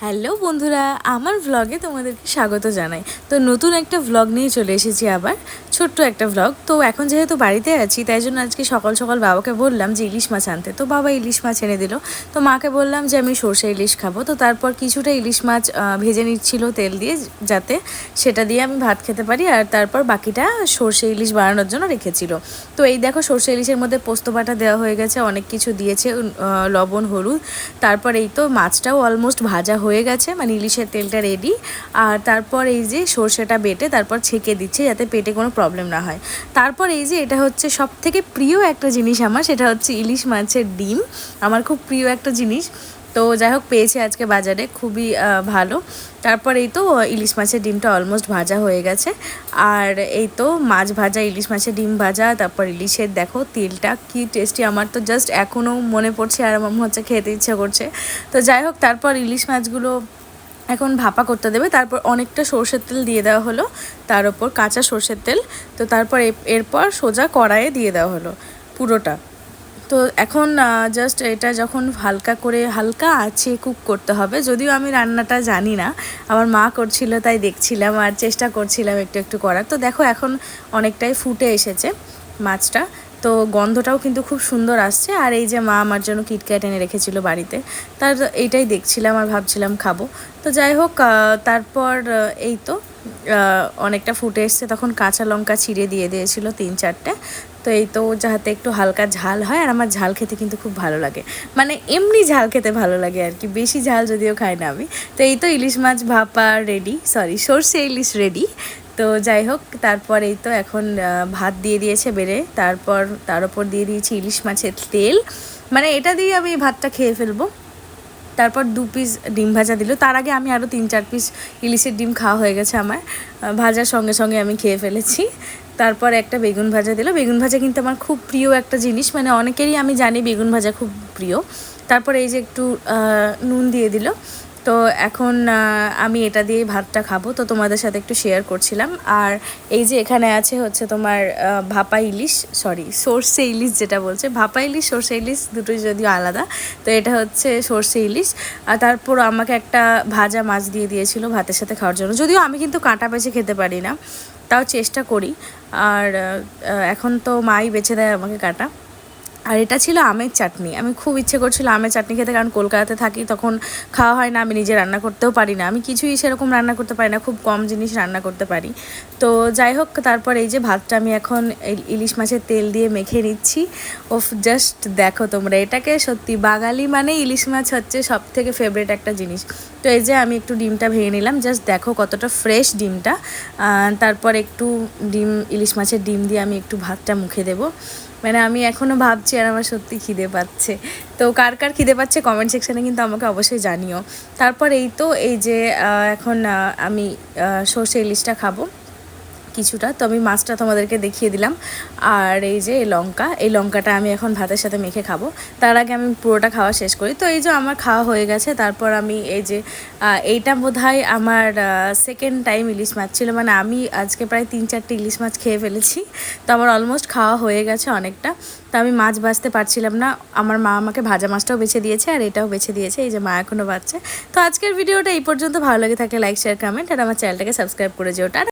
Hello বন্ধুরা, আমার ভ্লগে তোমাদেরকে স্বাগত জানাই। তো নতুন একটা ভ্লগ নিয়ে চলে এসেছি, আবার ছোট্ট একটা ভ্লগ। তো এখন যেহেতু বাড়িতে আছি, তাই জন্য আজকে সকাল সকাল বাবাকে বললাম যে ইলিশ মাছ আনতে। তো বাবা ইলিশ মাছ এনে দিল। তো মাকে বললাম যে আমি সর্ষে ইলিশ খাবো। তো তারপর কিছুটা ইলিশ মাছ ভেজে নিচ্ছিল তেল দিয়ে, যাতে সেটা দিয়ে আমি ভাত খেতে পারি। আর তারপর বাকিটা সর্ষে ইলিশ বানানোর জন্য রেখেছিল। তো এই দেখো, সর্ষে ইলিশের মধ্যে পোস্ত বাটা দেওয়া হয়ে গেছে, অনেক কিছু দিয়েছে, লবণ, হলুদ। তারপর এই তো মাছটাও অলমোস্ট ভাজা হয়ে গেছে, মানে ইলিশের তেলটা রেডি। আর তারপর এই যে সর্ষেটা বেটে তারপর ছেঁকে দিচ্ছে, যাতে পেটে কোনো প্রবলেম না হয়। তারপর এই যে এটা হচ্ছে সব থেকে প্রিয় একটা জিনিস আমার, সেটা হচ্ছে ইলিশ মাছের ডিম। আমার খুব প্রিয় একটা জিনিস। তো যাই হোক, পেয়েছি আজকে বাজারে, খুবই ভালো। তারপর এই তো ইলিশ মাছের ডিমটা অলমোস্ট ভাজা হয়ে গেছে। আর এই তো মাছ ভাজা, ইলিশ মাছের ডিম ভাজা, তারপর ইলিশের দেখো তেলটা কি টেস্টি, আমার তো জাস্ট এখনও মনে পড়ছে আর আমার হচ্ছে খেতে ইচ্ছে করছে। তো যাই হোক, তারপর ইলিশ মাছগুলো এখন ভাপা করতে দেবে। তারপর অনেকটা সর্ষের তেল দিয়ে দেওয়া হলো, তার ওপর কাঁচা সর্ষের তেল। তো তারপর এরপর সোজা কড়াইয়ে দিয়ে দেওয়া হলো পুরোটা। তো এখন জাস্ট এটা যখন হালকা আছে কুক করতে হবে। যদিও আমি রান্নাটা জানি না, আমার মা করছিল তাই দেখছিলাম আর চেষ্টা করছিলাম একটু একটু করার। তো দেখো এখন অনেকটাই ফুটে এসেছে মাছটা। তো গন্ধটাও কিন্তু খুব সুন্দর আসছে। আর এই যে মা আমার জন্য কিটক্যাট এনে রেখেছিল বাড়িতে, তার এইটাই দেখছিলাম আর ভাবছিলাম খাবো। তো যাই হোক, তারপর এই তো অনেকটা ফুটে এসছে, তখন কাঁচা লঙ্কা চিড়ে দিয়ে দিয়েছিল 3-4টে। তো এই তো যাতে একটু হালকা ঝাল হয়, আর আমার ঝাল খেতে কিন্তু খুব ভালো লাগে, মানে এমনি ঝাল খেতে ভালো লাগে আর কি, বেশি ঝাল যদিও খাই না আমি। তো এই তো ইলিশ মাছ ভাপা রেডি, সরি সর্ষে ইলিশ রেডি। তো যাই হোক, তারপর এই তো এখন ভাত দিয়ে দিয়েছে বেড়ে, তারপর তার উপর দিয়ে দিয়েছি ইলিশ মাছের তেল, মানে এটা দিয়ে আমি ভাতটা খেয়ে ফেলবো। তারপর 2 পিস ডিম ভাজা দিল। তার আগে আমি আরও 3-4 পিস ইলিশের ডিম খাওয়া হয়ে গেছে আমার, ভাজার সঙ্গে সঙ্গে আমি খেয়ে ফেলেছি। তারপর একটা বেগুন ভাজা দিল। বেগুন ভাজা কিন্তু আমার খুব প্রিয় একটা জিনিস, মানে অনেকেরই আমি জানি বেগুন ভাজা খুব প্রিয়। তারপর এই যে একটু নুন দিয়ে দিল। তো এখন আমি এটা দিয়ে ভাতটা খাবো, তো তোমাদের সাথে একটু শেয়ার করছিলাম। আর এই যে এখানে আছে হচ্ছে তোমার ভাপা ইলিশ, সরি সর্ষে ইলিশ, যেটা বলছে ভাপা ইলিশ সর্ষে ইলিশ দুটোই যদিও আলাদা। তো এটা হচ্ছে সর্ষে ইলিশ। আর তারপর আমাকে একটা ভাজা মাছ দিয়ে দিয়েছিল ভাতের সাথে খাওয়ার জন্য, যদিও আমি কিন্তু কাঁটা বেছে খেতে পারি না, তাও চেষ্টা করি। আর এখন তো মাই বেছে দেয় আমাকে কাঁটা। আর এটা ছিল আমের চাটনি। আমি খুব ইচ্ছে করছিল আমের চাটনি খেতে, কারণ কলকাতাতে থাকি, তখন খাওয়া হয় না, আমি নিজে রান্না করতেও পারি না, আমি কিছুই সেরকম রান্না করতে পারি না, খুব কম জিনিস রান্না করতে পারি। তো যাই হোক, তারপর এই যে ভাতটা আমি এখন ইলিশ মাছের তেল দিয়ে মেখে নিচ্ছি। ওফ, জাস্ট দেখো তোমরা এটাকে, সত্যি বাঙালি মানে ইলিশ মাছ হচ্ছে সব থেকে ফেভারিট একটা জিনিস। তো এই যে আমি একটু ডিমটা ভেঙে নিলাম, জাস্ট দেখো কতটা ফ্রেশ ডিমটা। তারপর একটু ইলিশ মাছের ডিম দিয়ে আমি একটু ভাতটা মুখে দেবো। মানে আমি এখনও ভাবছি আর আমার সত্যি খিদে পাচ্ছে। তো কার কার খিদে পাচ্ছে কমেন্ট সেকশানে কিন্তু আমাকে অবশ্যই জানিও। তারপর এই তো এই যে এখন আমি সর্ষে ইলিশটা খাবো কিছুটা। তো আমি মাছটা তোমাদেরকে দেখিয়ে দিলাম। আর এই যে এই লঙ্কাটা আমি এখন ভাতের সাথে মেখে খাবো। তার আগে আমি পুরোটা খাওয়া শেষ করি। তো এই যে আমার খাওয়া হয়ে গেছে। তারপর আমি এই যে এইটা বোধহয় আমার সেকেন্ড টাইম ইলিশ মাছ ছিল, মানে আমি আজকে প্রায় 3-4টে ইলিশ মাছ খেয়ে ফেলেছি। তো আমার অলমোস্ট খাওয়া হয়ে গেছে অনেকটা। তো আমি মাছ ভাজতে পারছিলাম না, আমার মা আমাকে ভাজা মাছটাও বেছে দিয়েছে আর এটাও বেছে দিয়েছে, এই যে মা এখনও বাজছে। তো আজকের ভিডিওটা এই পর্যন্ত। ভালো লেগে থাকলে লাইক, শেয়ার, কমেন্ট আর আমার চ্যানেলটাকে সাবস্ক্রাইব করে যেও।